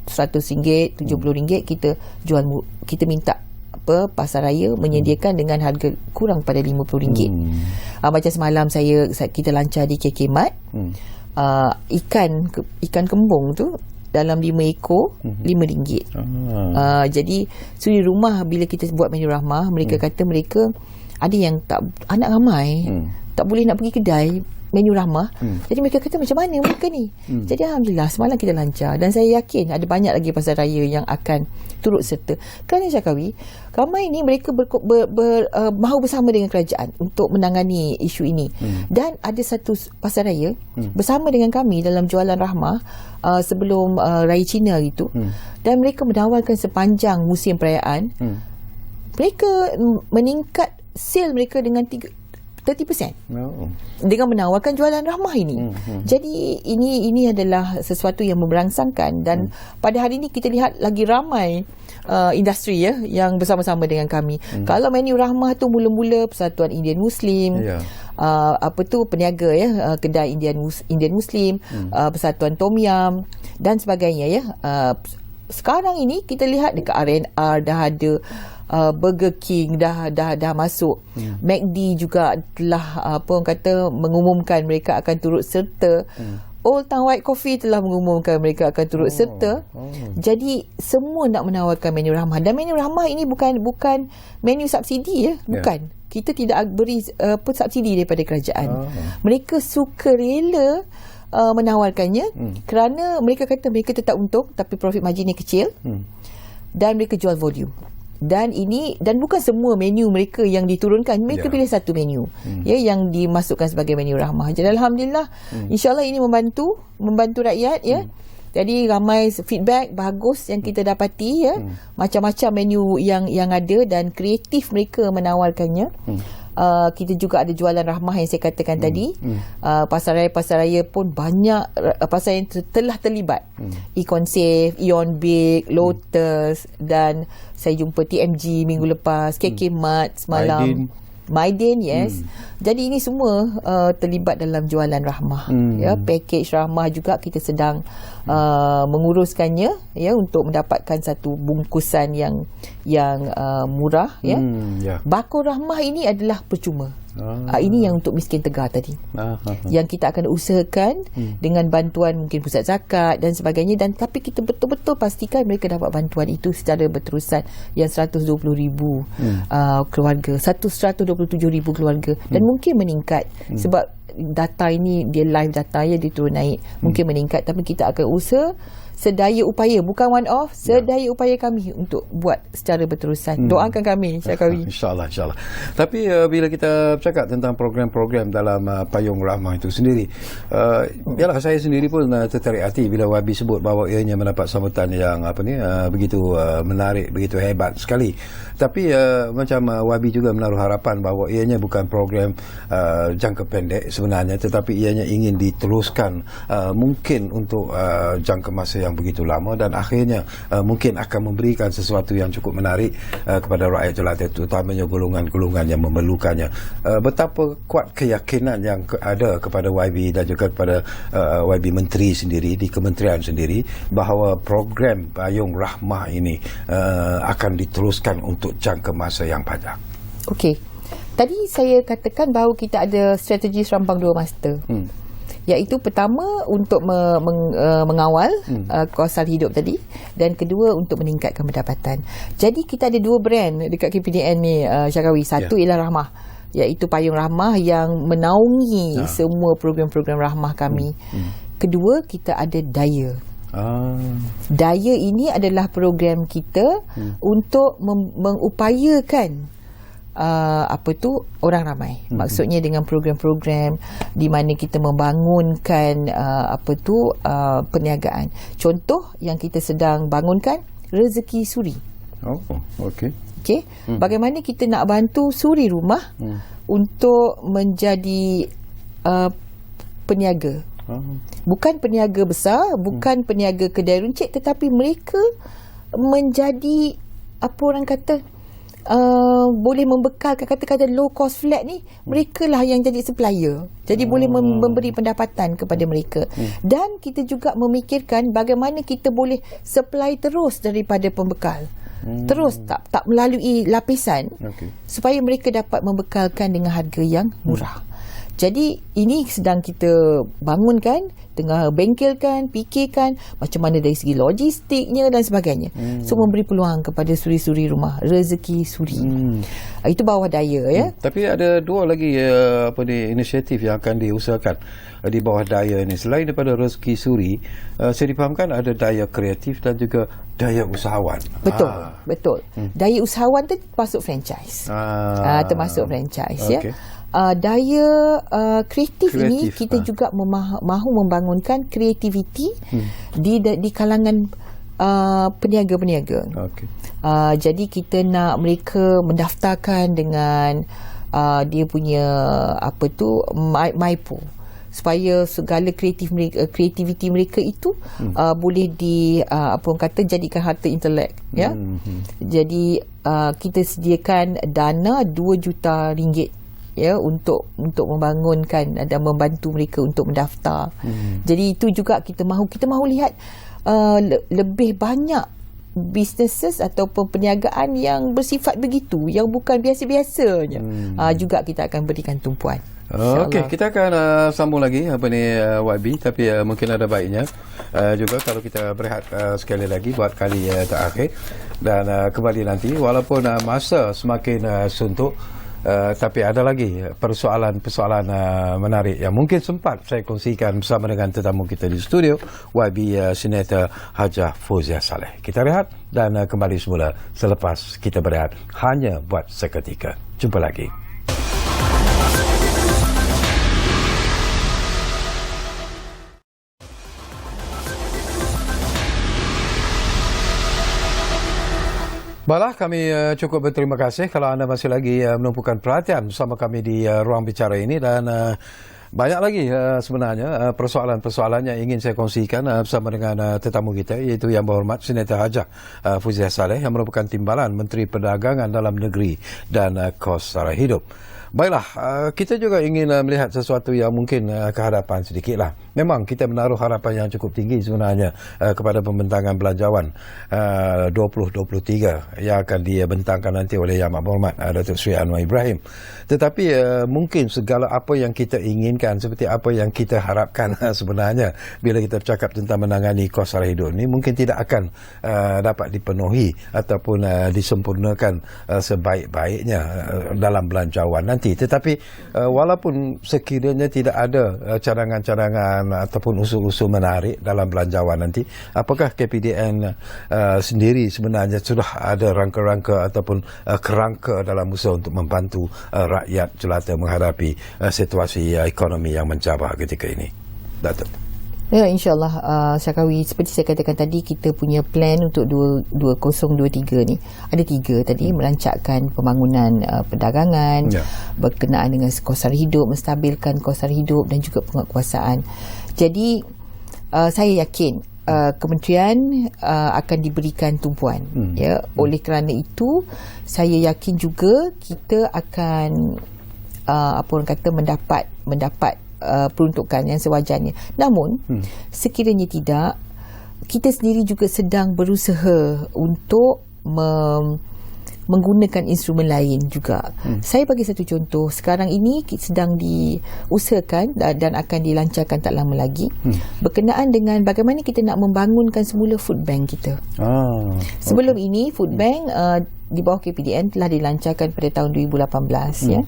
RM100, RM70, kita jual, kita minta pasar raya menyediakan dengan harga kurang pada RM50. Macam semalam kita lancar di KK Mart, ikan kembung tu dalam 5 ekor RM5. Jadi suri rumah bila kita buat menu rahmah, mereka kata mereka ada yang anak ramai, tak boleh nak pergi kedai menu rahmah. Jadi mereka kata macam mana mereka ni. Jadi alhamdulillah semalam kita lancar, dan saya yakin ada banyak lagi pasar raya yang akan turut serta. Kerana Syakawi, ramai ni mereka mahu bersama dengan kerajaan untuk menangani isu ini. Dan ada satu pasar raya bersama dengan kami dalam jualan rahmah sebelum Raya Cina itu, dan mereka menawarkan sepanjang musim perayaan, mereka meningkat sale mereka dengan 30% Oh. dengan menawarkan jualan ramah ini. Jadi ini adalah sesuatu yang memberangsangkan dan pada hari ini kita lihat lagi ramai industri yang bersama-sama dengan kami. Kalau menu rahmah tu mula-mula Persatuan Indian Muslim, peniaga kedai Indian Muslim, Persatuan Tom Yum dan sebagainya sekarang ini kita lihat dekat R&R dah ada, Burger King dah masuk, McD juga telah mengumumkan mereka akan turut serta, Old Town White Coffee telah mengumumkan mereka akan turut serta. Jadi semua nak menawarkan menu ramah, dan menu ramah ini bukan menu subsidi bukan. Kita tidak beri subsidi daripada kerajaan. Mereka suka rela menawarkannya kerana mereka kata mereka tetap untung tapi profit marginnya kecil, dan mereka jual volume. Dan bukan semua menu mereka yang diturunkan, mereka pilih satu menu yang dimasukkan sebagai menu rahmah. Jadi alhamdulillah, insya-Allah ini membantu rakyat Jadi ramai feedback bagus yang kita dapati macam-macam menu yang ada dan kreatif mereka menawarkannya. Kita juga ada jualan rahmah yang saya katakan tadi. Pasar raya pun banyak pasar yang telah terlibat. Econsave, Ion Big, Lotus, dan saya jumpa TMG minggu lepas, KK Mart semalam, Maidin, yes. Jadi ini semua terlibat dalam jualan rahmah. Package rahmah juga kita sedang menguruskannya untuk mendapatkan satu bungkusan yang murah. Bakul rahmah ini adalah percuma. Ini yang untuk miskin tegar tadi, yang kita akan usahakan dengan bantuan mungkin pusat zakat dan sebagainya, tapi kita betul-betul pastikan mereka dapat bantuan itu secara berterusan, yang 120,000 keluarga, 127,000 keluarga, dan mungkin meningkat sebab data ini dia live data dia turun naik, mungkin meningkat, tapi kita akan usaha sedaya upaya, bukan one off, sedaya upaya kami untuk buat secara berterusan. Doakan kami, Syakawi. InsyaAllah. Tapi bila kita bercakap tentang program-program dalam payung rahmah itu sendiri, yalah, saya sendiri pun tertarik hati bila Wabi sebut bahawa ianya mendapat sambutan yang begitu menarik, begitu hebat sekali. Tapi macam Wabi juga menaruh harapan bahawa ianya bukan program jangka pendek sebenarnya, tetapi ianya ingin diteruskan mungkin untuk jangka masa yang begitu lama, dan akhirnya mungkin akan memberikan sesuatu yang cukup menarik kepada rakyat jelata, terutamanya golongan-golongan yang memerlukannya. Betapa kuat keyakinan yang ada kepada YB dan juga kepada YB Menteri sendiri di kementerian sendiri bahawa program payung rahmah ini akan diteruskan untuk jangka masa yang panjang. Okey. Tadi saya katakan bahawa kita ada strategi serampang dua master. Iaitu pertama untuk mengawal kos hidup tadi, dan kedua untuk meningkatkan pendapatan. Jadi kita ada dua brand dekat KPDN ni, Syakawi. Satu ialah rahmah, iaitu payung rahmah yang menaungi semua program-program rahmah kami. Kedua, kita ada daya. Daya ini adalah program kita untuk mengupayakan orang ramai. Maksudnya dengan program-program di mana kita membangunkan perniagaan. Contoh yang kita sedang bangunkan, Rezeki Suri. Okey. Bagaimana kita nak bantu suri rumah untuk menjadi peniaga. Bukan peniaga besar, bukan peniaga kedai runcit, tetapi mereka menjadi orang kata boleh membekalkan, kata-kata low cost flat ni, mereka lah yang jadi supplier, jadi boleh memberi pendapatan kepada mereka. Dan kita juga memikirkan bagaimana kita boleh supply terus daripada pembekal, terus tak melalui lapisan, supaya mereka dapat membekalkan dengan harga yang murah. Jadi ini sedang kita bangunkan, tengah bengkelkan, fikirkan macam mana dari segi logistiknya dan sebagainya. So memberi peluang kepada suri-suri rumah, Rezeki Suri. Itu bawah daya Tapi ada dua lagi inisiatif yang akan diusahakan di bawah daya ini. Selain daripada Rezeki Suri, saya difahamkan ada daya kreatif dan juga daya usahawan. Betul. Daya usahawan tu termasuk franchise. Termasuk franchise daya kreatif ini kita juga mahu membangunkan kreativiti di kalangan peniaga-peniaga. Jadi kita nak mereka mendaftarkan dengan dia punya MyPo, supaya segala kreativiti mereka itu boleh jadikan harta intelek, ya. Jadi kita sediakan dana 2 juta ringgit, ya, untuk membangunkan dan membantu mereka untuk mendaftar. Jadi itu juga kita mahu lihat lebih banyak businesses ataupun perniagaan yang bersifat begitu, yang bukan biasa-biasanya. Juga kita akan berikan tumpuan. Okey, kita akan sambung lagi YB, tapi mungkin ada baiknya juga kalau kita berehat sekali lagi buat kali terakhir, dan kembali nanti walaupun masa semakin suntuk, tapi ada lagi persoalan-persoalan menarik yang mungkin sempat saya kongsikan bersama dengan tetamu kita di studio, YB Senator Hajah Fauziah Saleh. Kita rehat dan kembali semula selepas kita berehat hanya buat seketika. Jumpa lagi. Baiklah, kami cukup berterima kasih kalau anda masih lagi menumpukan perhatian bersama kami di ruang bicara ini, dan banyak lagi sebenarnya persoalan-persoalan yang ingin saya kongsikan bersama dengan tetamu kita, iaitu Yang Berhormat Senator Hajah Fauziah Saleh yang merupakan Timbalan Menteri Perdagangan Dalam Negeri dan Kos Sara Hidup. Baiklah, kita juga ingin melihat sesuatu yang mungkin ke hadapan sedikitlah. Memang kita menaruh harapan yang cukup tinggi sebenarnya kepada pembentangan belanjawan 2023 yang akan dibentangkan nanti oleh Yang Berhormat Datuk Seri Anwar Ibrahim. Tetapi mungkin segala apa yang kita inginkan, seperti apa yang kita harapkan sebenarnya bila kita bercakap tentang menangani kos sara hidup ini, mungkin tidak akan dapat dipenuhi ataupun disempurnakan sebaik-baiknya dalam belanjawan nanti. Tetapi walaupun sekiranya tidak ada cadangan-cadangan ataupun usul-usul menarik dalam belanjawan nanti, apakah KPDN sendiri sebenarnya sudah ada rangka-rangka ataupun kerangka dalam usaha untuk membantu rakyat jelata menghadapi situasi ekonomi yang mencabar ketika ini, Datuk? Ya, insyaAllah, Syakawi, seperti saya katakan tadi, kita punya plan untuk 2023 ni. Ada 3 tadi, merancangkan pembangunan perdagangan, berkenaan dengan kos sara hidup, menstabilkan kos sara hidup dan juga penguatkuasaan. Jadi, saya yakin kementerian akan diberikan tumpuan. Ya, oleh kerana itu, saya yakin juga kita akan mendapat peruntukan yang sewajarnya. Namun sekiranya tidak, kita sendiri juga sedang berusaha untuk menggunakan instrumen lain juga. Saya bagi satu contoh, sekarang ini sedang diusahakan dan akan dilancarkan tak lama lagi, berkenaan dengan bagaimana kita nak membangunkan semula food bank kita. Sebelum ini food bank di bawah KPDN telah dilancarkan pada tahun 2018 ya.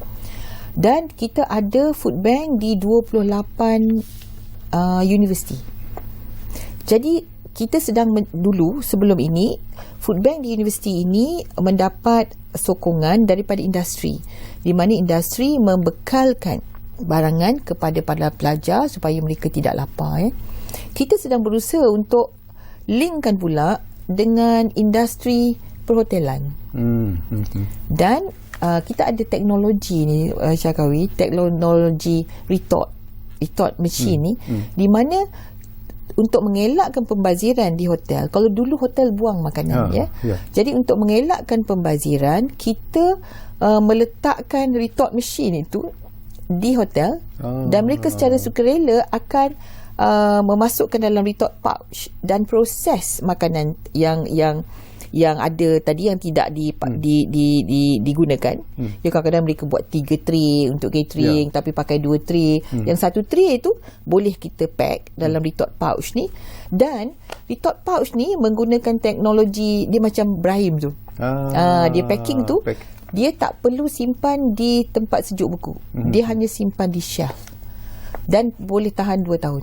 Dan kita ada food bank di 28 universiti. Jadi kita sedang dulu sebelum ini, food bank di universiti ini mendapat sokongan daripada industri, di mana industri membekalkan barangan kepada para pelajar supaya mereka tidak lapar. Kita sedang berusaha untuk linkkan pula dengan industri perhotelan. Dan kita ada teknologi ni, Syakawi, teknologi retort machine ni, di mana untuk mengelakkan pembaziran di hotel. Kalau dulu hotel buang makanan, jadi untuk mengelakkan pembaziran, kita meletakkan retort machine itu di hotel, dan mereka secara sukarela akan memasukkan dalam retort pouch dan proses makanan yang ada tadi yang tidak digunakan. Ya, kadang-kadang mereka buat 3 tray untuk catering, tapi pakai 2 tray. Yang 1 tray itu boleh kita pack dalam retort pouch ni, dan retort pouch ni menggunakan teknologi dia macam Brahim tu. Dia packing tu, dia tak perlu simpan di tempat sejuk beku. Dia hanya simpan di shelf dan boleh tahan 2 tahun.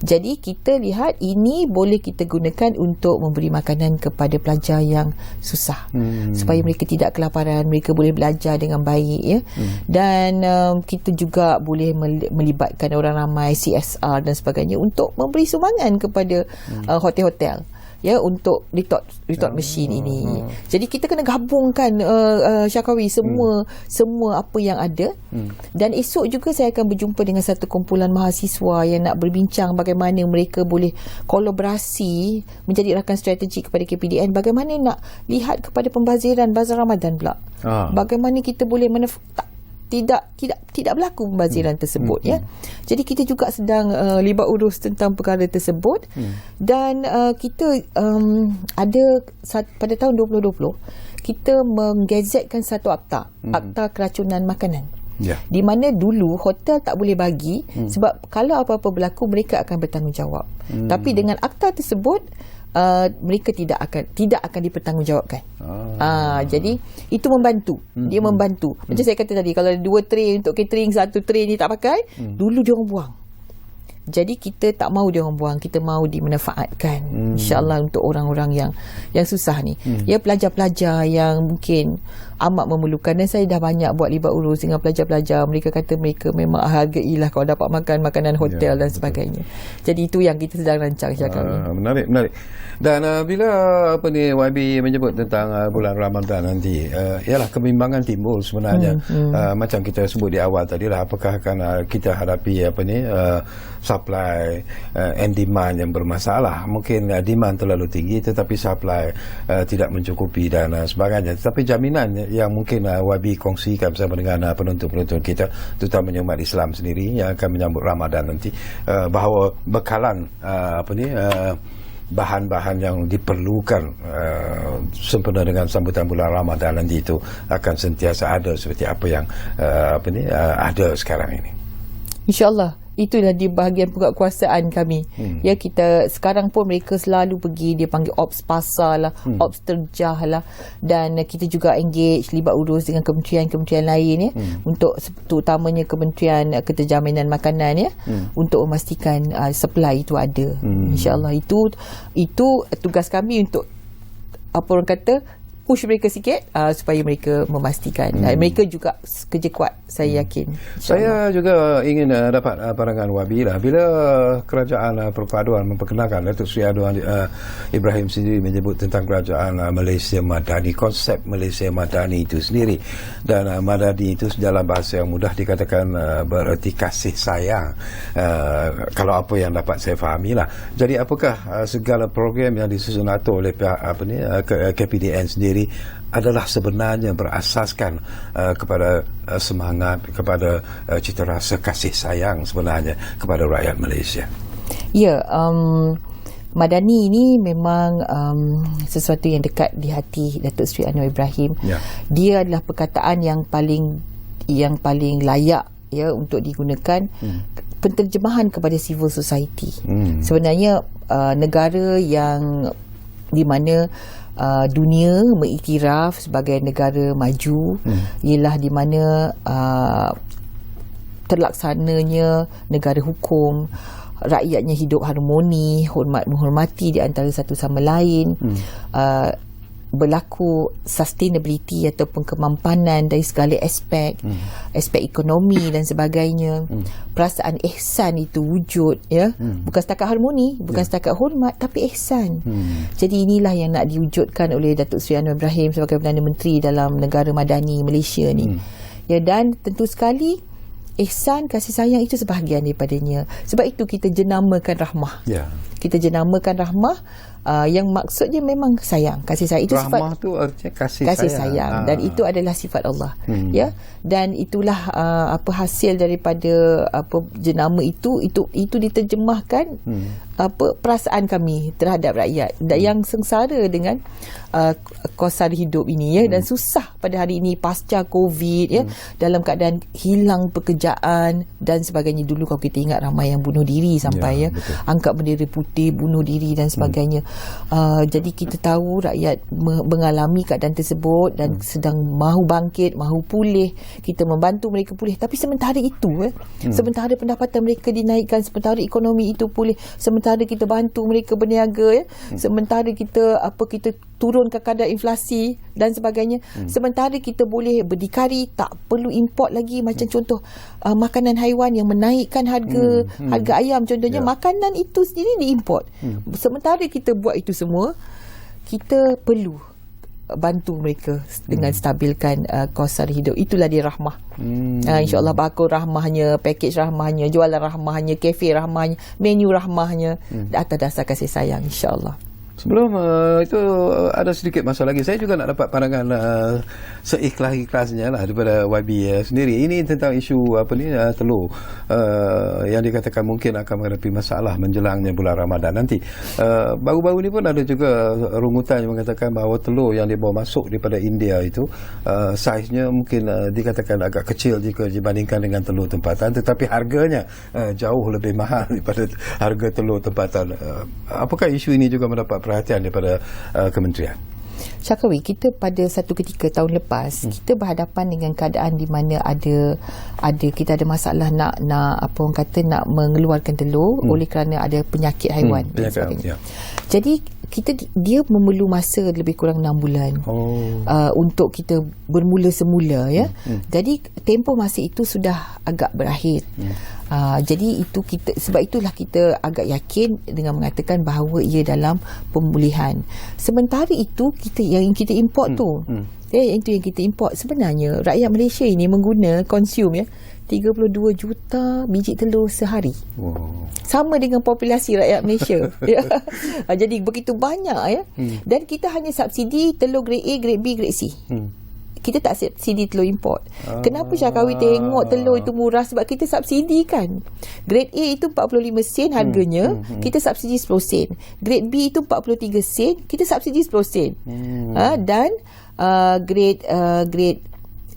Jadi kita lihat ini boleh kita gunakan untuk memberi makanan kepada pelajar yang susah, supaya mereka tidak kelaparan, mereka boleh belajar dengan baik ya. Dan kita juga boleh melibatkan orang ramai, CSR dan sebagainya, untuk memberi sumbangan kepada hotel-hotel. ya untuk retort machine ini. Jadi kita kena gabungkan Syakawi semua apa yang ada. Dan esok juga saya akan berjumpa dengan satu kumpulan mahasiswa yang nak berbincang bagaimana mereka boleh kolaborasi menjadi rakan strategi kepada KPDN, bagaimana nak lihat kepada pembaziran bazar Ramadan pula. Bagaimana kita boleh tidak berlaku pembaziran tersebut ya. Jadi kita juga sedang libat urus tentang perkara tersebut. Dan kita ada pada tahun 2020 kita menggazetkan satu akta keracunan makanan. Di mana dulu hotel tak boleh bagi sebab kalau apa-apa berlaku mereka akan bertanggungjawab. Tapi dengan akta tersebut mereka tidak akan dipertanggungjawabkan. Jadi itu membantu. Dia membantu. Macam saya kata tadi, kalau ada 2 tray untuk catering, 1 tray ni tak pakai, dulu dia orang buang. Jadi kita tak mahu dia orang buang, kita mahu dimanfaatkan insya-Allah untuk orang-orang yang susah ni. Ya, pelajar-pelajar yang mungkin amat memerlukan, dan saya dah banyak buat libat urus dengan pelajar-pelajar, mereka kata mereka memang hargailah kalau dapat makan makanan hotel dan sebagainya. Jadi itu yang kita sedang rancang sekarang. Menarik. Dan bila YB menyebut tentang bulan Ramadan nanti, ialah kebimbangan timbul sebenarnya. Macam kita sebut di awal tadi lah, apakah akan kita hadapi supply and demand yang bermasalah. Mungkin demand terlalu tinggi tetapi supply tidak mencukupi dan sebagainya. Tetapi jaminan yang mungkin YB kongsikan bersama dengan penonton-penonton kita, terutamanya umat Islam sendiri yang akan menyambut Ramadan nanti, bahawa bekalan bahan-bahan yang diperlukan sempena dengan sambutan bulan Ramadan nanti itu akan sentiasa ada seperti apa yang ada sekarang ini. InsyaAllah. Itulah di bahagian penguatkuasaan kami. Ya, kita sekarang pun mereka selalu pergi, dia panggil ops pasar lah, ops terjah lah, dan kita juga engage libat urus dengan kementerian-kementerian lain ya, untuk terutamanya Kementerian Keterjaminan Makanan ya, untuk memastikan supply itu ada. InsyaAllah itu tugas kami untuk apa orang kata push mereka sikit supaya mereka memastikan. Mereka juga kerja kuat, saya yakin. Saya juga ingin dapat pandangan Wabi lah. Bila kerajaan perpaduan memperkenalkan, Datuk Seri Anwar Ibrahim sendiri menyebut tentang kerajaan Malaysia Madani, konsep Malaysia Madani itu sendiri. Dan Madani itu dalam bahasa yang mudah dikatakan bererti kasih sayang. Kalau apa yang dapat saya fahami lah. Jadi apakah segala program yang disusun atur oleh KPDN sendiri adalah sebenarnya berasaskan kepada semangat, kepada cita rasa kasih sayang sebenarnya kepada rakyat Malaysia. Ya, Madani ini memang sesuatu yang dekat di hati Datuk Seri Anwar Ibrahim. Dia adalah perkataan yang paling layak ya untuk digunakan, penterjemahan kepada civil society. Sebenarnya negara yang di mana dunia mengiktiraf sebagai negara maju ialah di mana terlaksananya negara hukum, rakyatnya hidup harmoni, menghormati di antara satu sama lain, berlaku sustainability ataupun kemampanan dari segala aspek, aspek ekonomi dan sebagainya. Perasaan ihsan itu wujud ya, bukan setakat harmoni, bukan setakat hormat, tapi ihsan. Jadi inilah yang nak diwujudkan oleh Datuk Seri Anwar Ibrahim sebagai Perdana Menteri dalam negara madani Malaysia ni. Ya, dan tentu sekali ihsan, kasih sayang itu sebahagian daripadanya. Sebab itu kita jenamakan rahmah. Kita jenamakan rahmah, yang maksudnya memang sayang, kasih sayang. Itu rahmah sifat, tu artinya kasih sayang. Dan itu adalah sifat Allah. Ya, dan itulah apa hasil daripada jenama itu diterjemahkan perasaan kami terhadap rakyat yang sengsara dengan kosan hidup ini ya, dan susah pada hari ini pasca Covid ya, dalam keadaan hilang pekerjaan dan sebagainya. Dulu kalau kita ingat ramai yang bunuh diri sampai angkat bendera putih, bunuh diri dan sebagainya. Jadi kita tahu rakyat mengalami keadaan tersebut dan sedang mahu bangkit, mahu pulih. Kita membantu mereka pulih, tapi sementara itu sementara pendapatan mereka dinaikkan, sementara ekonomi itu pulih, sementara kita bantu mereka berniaga ya, sementara kita turunkan kadar inflasi dan sebagainya. Sementara kita boleh berdikari, tak perlu import lagi, macam contoh makanan haiwan yang menaikkan harga ayam contohnya, makanan itu sendiri diimport. Sementara kita buat itu semua, kita perlu bantu mereka dengan stabilkan kos sara hidup. Itulah dia rahmah. InsyaAllah bakul rahmahnya, pakej rahmahnya, jualan rahmahnya, kafe rahmahnya, menu rahmahnya, atas dasar kasih sayang, insyaAllah. Sebelum itu ada sedikit masa lagi, saya juga nak dapat pandangan seikhlas-ikhlasnya lah daripada YB sendiri. Ini tentang isu telur yang dikatakan mungkin akan menghadapi masalah menjelangnya bulan Ramadan nanti. Baru-baru ni pun ada juga rungutan yang mengatakan bahawa telur yang dibawa masuk daripada India itu saiznya mungkin dikatakan agak kecil jika dibandingkan dengan telur tempatan, tetapi harganya jauh lebih mahal daripada harga telur tempatan. Apakah isu ini juga mendapat perhatian daripada kementerian? Syakawi, kita pada satu ketika tahun lepas kita berhadapan dengan keadaan di mana ada kita ada masalah nak apa orang kata nak mengeluarkan telur oleh kerana ada penyakit haiwan dan sebagainya. Jadi dia memerlu masa lebih kurang 6 bulan untuk kita bermula semula ya. Jadi tempoh masa itu sudah agak berakhir. Jadi itu sebab itulah kita agak yakin dengan mengatakan bahawa ia dalam pemulihan. Sementara itu yang kita import tu, itu yang kita import, sebenarnya rakyat Malaysia ini consume 32 juta biji telur sehari. Sama dengan populasi rakyat Malaysia. Jadi begitu banyak ya. Dan kita hanya subsidi telur grade A, grade B, grade C. Kita tak subsidi telur import. Kenapa Syakawi tengok telur itu murah? Sebab kita subsidi kan. Grade A itu 45 sen harganya, kita subsidi 10 sen. Grade B itu 43 sen, kita subsidi 10 sen. Dan grade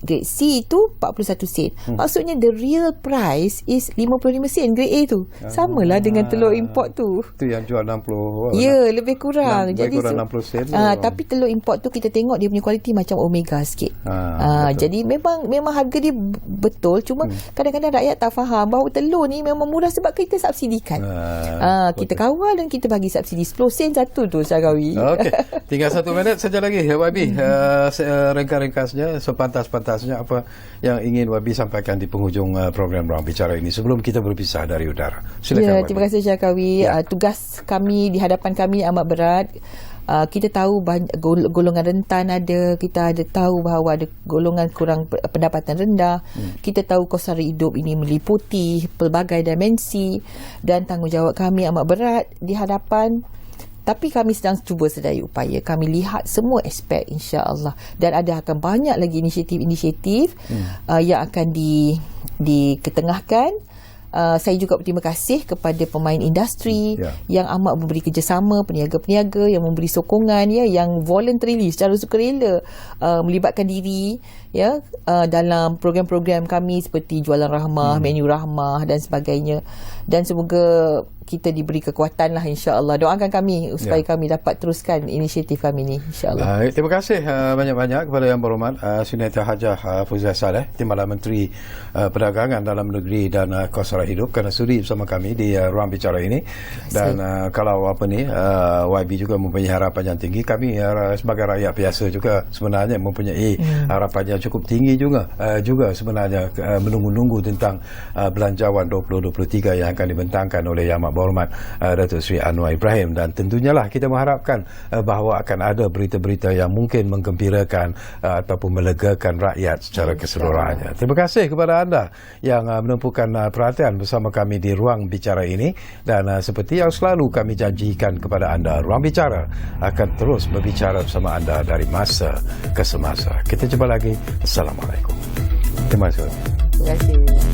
C itu 41 sen. Maksudnya the real price is 55 sen grade A tu. Samalah dengan telur import tu. Itu yang jual 60. Ya, lebih kurang. Jadi kurang 60 sen. Tapi telur import tu kita tengok dia punya kualiti macam omega sikit. Jadi memang harga dia betul, cuma kadang-kadang rakyat tak faham bahawa telur ni memang murah sebab kita subsidikan. Kita kawal dan kita bagi subsidi 10 sen satu tu Syakawi. Okey. Tinggal 1 minit saja lagi YB. Ringkas-ringkasnya, sepantas-pantasnya apa yang ingin YB sampaikan di penghujung program Ruang Bicara ini sebelum kita berpisah dari udara. Silakan. Terima kasih Syakawi. Tugas kami di hadapan kami amat berat. Kita tahu golongan rentan ada, kita ada tahu bahawa ada golongan kurang pendapatan rendah. Kita tahu kos sara hidup ini meliputi pelbagai dimensi dan tanggungjawab kami amat berat di hadapan. Tapi kami sedang cuba sedaya upaya. Kami lihat semua aspek insya-Allah, dan akan banyak lagi inisiatif-inisiatif yang akan diketengahkan. Saya juga berterima kasih kepada pemain industri yang amat memberi kerjasama, peniaga-peniaga yang memberi sokongan yang voluntarily secara sukarela melibatkan diri dalam program-program kami seperti jualan rahmah, menu rahmah dan sebagainya. Dan semoga kita diberi kekuatan lah insya-Allah. Doakan kami supaya kami dapat teruskan inisiatif kami ni insya-Allah. Terima kasih banyak-banyak kepada Yang Berhormat Suriatiyah Hajah Fauziah Saleh, Timbalan Menteri Perdagangan Dalam Negeri dan Kos Sara Hidup, kerana sudi bersama kami di Ruang Bicara ini. Dan kalau YB juga mempunyai harapan yang tinggi, kami sebagai rakyat biasa juga sebenarnya mempunyai harapan yang cukup tinggi juga sebenarnya, menunggu-nunggu tentang Belanjawan 2023 yang akan dibentangkan oleh Yang Berhormat Datuk Seri Anwar Ibrahim. Dan tentunya lah kita mengharapkan bahawa akan ada berita-berita yang mungkin menggembirakan ataupun melegakan rakyat secara keseluruhannya. Terima kasih kepada anda yang menumpukan perhatian bersama kami di Ruang Bicara ini. Dan seperti yang selalu kami janjikan kepada anda, Ruang Bicara akan terus berbicara bersama anda dari masa ke semasa. Kita jumpa lagi. Assalamualaikum. Terima kasih. Terima kasih.